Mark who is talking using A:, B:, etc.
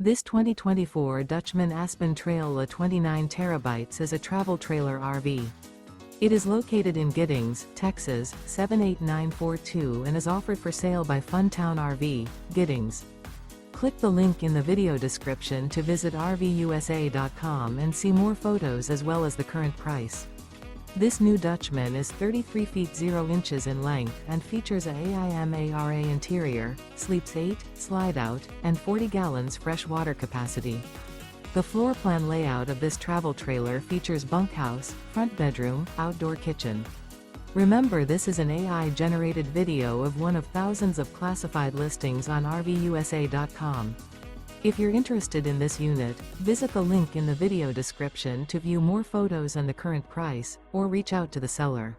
A: This 2024 Dutchmen Aspen Trail 29 terabytes is a travel trailer RV. It is located in Giddings, Texas, 78942 and is offered for sale by Funtown RV, Giddings. Click the link in the video description to visit RVUSA.com and see more photos as well as the current price. This new Dutchmen is 33 feet 0 inches in length and features a AIMARA interior, sleeps 8, slide-out, and 40 gallons fresh water capacity. The floor plan layout of this travel trailer features bunkhouse, front bedroom, outdoor kitchen. Remember, this is an AI-generated video of one of thousands of classified listings on RVUSA.com. If you're interested in this unit, visit the link in the video description to view more photos and the current price, or reach out to the seller.